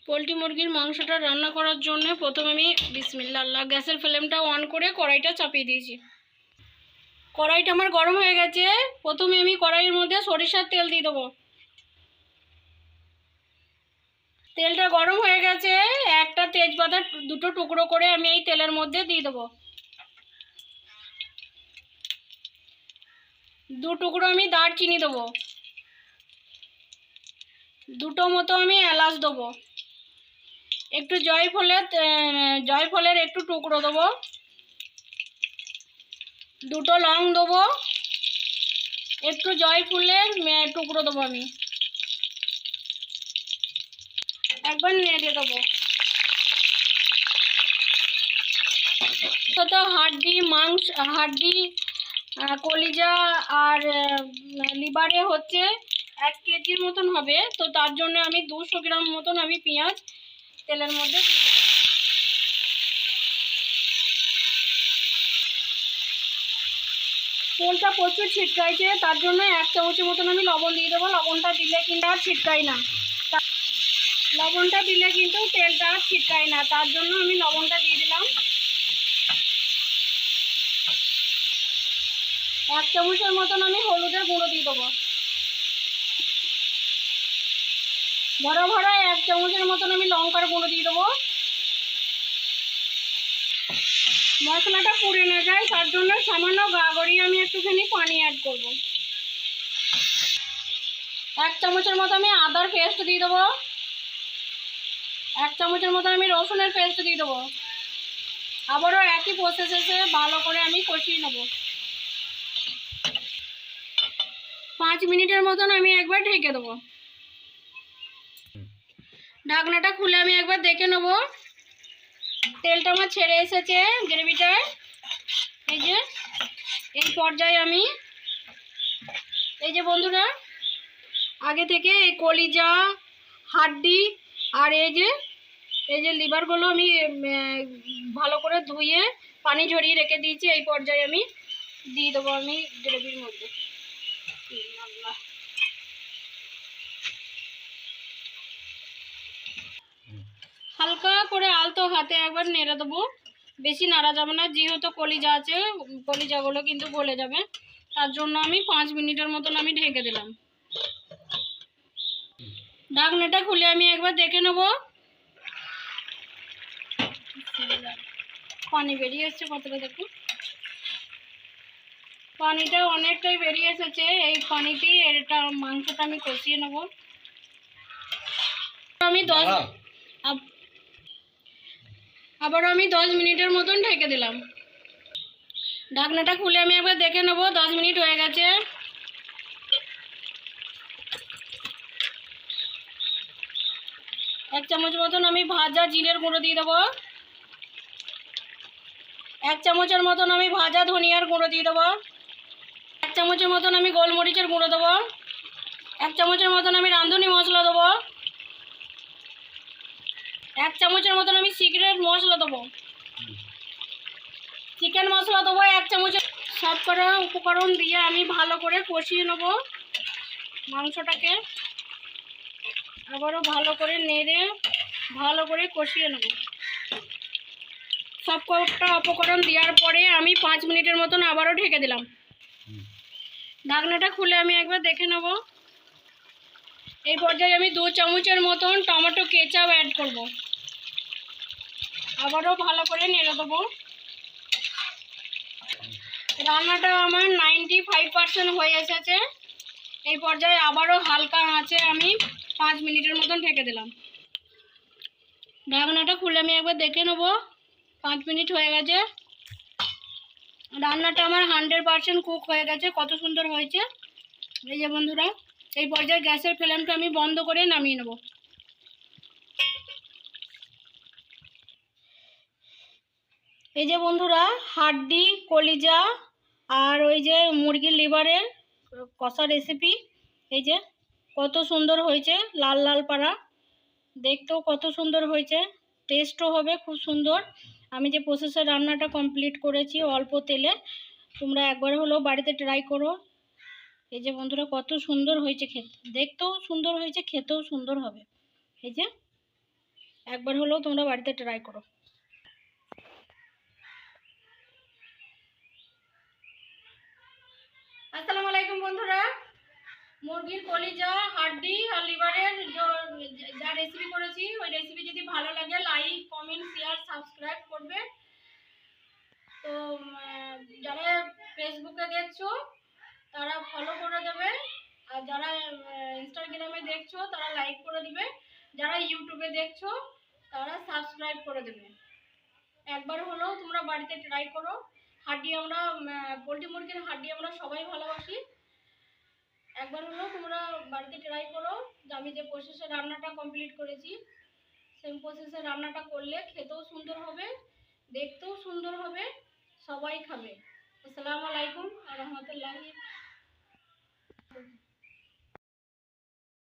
Poultry মুরগির মাংসটা রান্না করার জন্য প্রথমে আমি বিসমিল্লাহ গ্যাসের ফ্লেমটা অন করে কড়াইটা চাপিয়ে দিয়েছি। কড়াইটা আমার গরম হয়ে গেছে। প্রথমে আমি কড়াইয়ের মধ্যে সরিষার তেল দিয়ে দেবো। তেলটা গরম হয়ে গেছে। একটা তেজপাতা দুটো টুকরো করে আমি এই তেলের মধ্যে দিয়ে দেবো। দু টুকরো আমি দারচিনি দেবো। দুটো মতো আমি এলাচ দেবো। একটু জয়ফলের একটু টুকরো দেবো। দুটো লং দেবো। একটু জয়ফুলের টুকরো দেবো। আমি একবার নেড়ে দেবো। তো হাড্ডি কলিজা আর লিভারে হচ্ছে 1 কেজির মতন হবে। তো তার জন্য আমি 200 গ্রাম মতন আমি পেঁয়াজ তেলের মধ্যে দিয়ে দেবো। তেলটা প্রচুর ছিটকাইছে, তার জন্য 1 চামচের মতন আমি লবণ দিয়ে দেবো। লবণটা দিলে কিন্তু আর ছিটকাই না। লবণটা দিলে কিন্তু তেলটা আর ছিটকায় না, তার জন্য আমি লবণটা দিয়ে দিলাম। 1 চামচের মতন আমি হলুদের গুঁড়ো দিয়ে দেবো। ভরা 1 চামচের মতন আমি লঙ্কার গুঁড়ো দিয়ে দেবো। মশলাটা পুড়ে না যায় তার জন্য সামান্য গা গড়িয়ে আমি একটুখানি পানি অ্যাড করব। 1 চামচের মতো আমি আদার পেস্ট দিয়ে দেবো। 1 চামচের মতো আমি রসুনের পেস্ট দিয়ে দেবো। আবারও একই প্রসেসে ভালো করে আমি কষিয়ে নেব। 5 মিনিটের মতন আমি একবার ঢেকে দেবো। ঢাকনাটা খুলে আমি একবার দেখে নেব। তেলটা আমার ছেড়ে এসেছে গ্রেভিটায়। এই পর্যায়ে আমি এই যে বন্ধুরা আগে থেকে এই কলিজা হাড্ডি আর এই যে লিভারগুলো আমি ভালো করে ধুয়ে পানি ঝরিয়ে রেখে দিয়েছি। এই পর্যায়ে আমি দিয়ে দেবো আমি গ্রেভির মধ্যে। হালকা করে আলতো হাতে একবার নেড়ে দেবো। বেশি নাড়া যাবে না, যেহেতু কলিজা আছে, কলিজাগুলো কিন্তু গলে যাবে। তার জন্য আমি 5 মিনিটের মতন আমি ঢেকে দিলাম। ঢাকনাটা খুলে আমি একবার দেখে নেব। পানি বেরিয়ে এসছে কতটা, দেখুন পানিটা অনেকটাই বেরিয়ে এসেছে। এই পানিতেই এটা মাংসটা আমি কষিয়ে নেব। আবারও আমি 10 মিনিটের মতন ঢেকে দিলাম। ঢাকনাটা খুলে আমি একবার দেখে নেব। 10 মিনিট হয়ে গেছে। এক চামচ মতন আমি ভাজা জিরের গুঁড়ো দিয়ে দেবো। 1 চামচের মতন আমি ভাজা ধনিয়ার গুঁড়ো দিয়ে দেবো। 1 চামচের মতন আমি গোলমরিচের গুঁড়ো দেবো। 1 চামচের মতন আমি রাঁধুনি মশলা দেবো। 1 চামচের মতন আমি সিক্রেট মশলা দেবো। চিকেন মশলা দেবো 1 চামচের। সব করা উপকরণ দিয়ে আমি ভালো করে কষিয়ে নেব মাংসটাকে। আবারও ভালো করে নেড়ে ভালো করে কষিয়ে নেব। সব কটা উপকরণ দেওয়ার পরে আমি 5 মিনিটের মতন আবারও ঢেকে দিলাম। ঢাকনাটা খুলে আমি একবার দেখে নেব। এই পর্যায়ে আমি 2 চামচের মতন টমেটো কেচাপ অ্যাড করব। আবারও ভালো করে নেড়ে দেবো। রান্নাটা আমার 95% হয়ে এসেছে। এই পর্যায়ে আবারও হালকা আঁচে আমি 5 মিনিটের মতন ঢেকে দিলাম। ঢাকনাটা খুলে আমি একবার দেখে নেব। 5 মিনিট হয়ে গেছে। রান্নাটা আমার 100% কুক হয়ে গেছে। কত সুন্দর হয়েছে এই যে বন্ধুরা। এই পর্যায়ে গ্যাসের ফ্লেমটা আমি বন্ধ করে নামিয়ে নেব। এই যে বন্ধুরা হাড্ডি কলিজা আর ওই যে মুরগির লিভারের কষা রেসিপি, এই যে কত সুন্দর হয়েছে, লাল লাল পাড়া, দেখতেও কত সুন্দর হয়েছে, টেস্টও হবে খুব সুন্দর। আমি যে প্রসেসে রান্নাটা কমপ্লিট করেছি অল্প তেলে, তোমরা একবার হলেও বাড়িতে ট্রাই করো। এই যে বন্ধুরা কত সুন্দর হয়েছে, খেতে দেখতেও সুন্দর হয়েছে, খেতেও সুন্দর হবে। এই যে একবার হলেও তোমরা বাড়িতে ট্রাই করো। আসসালামু আলাইকুম বন্ধুরা, মুরগির কলিজা, হাড্ডি আর লিভারের যা রেসিপি করেছি, ওই রেসিপি যদি ভালো লাগে লাইক, কমেন্ট, শেয়ার, সাবস্ক্রাইব করবে। তো যারা ফেসবুকে দেখছো তারা ফলো করে দেবে, আর যারা ইনস্টাগ্রামে দেখছো তারা লাইক করে দিবে, যারা ইউটিউবে দেখছো তারা সাবস্ক্রাইব করে দেবে। একবার হলেও তোমরা বাড়িতে ট্রাই করো। হাড্ডি আমরা পোলট্রি মুরগির হাড্ডি আমরা সবাই ভালোবাসি। একবার হলেও তোমরা বাড়িতে ট্রাই করো। আমি যে প্রসেসে রান্নাটা কমপ্লিট করেছি সেম প্রসেসে রান্নাটা করলে খেতেও সুন্দর হবে, দেখতেও সুন্দর হবে, সবাই খাবে। আসসালামু আলাইকুম ওয়া রাহমাতুল্লাহি।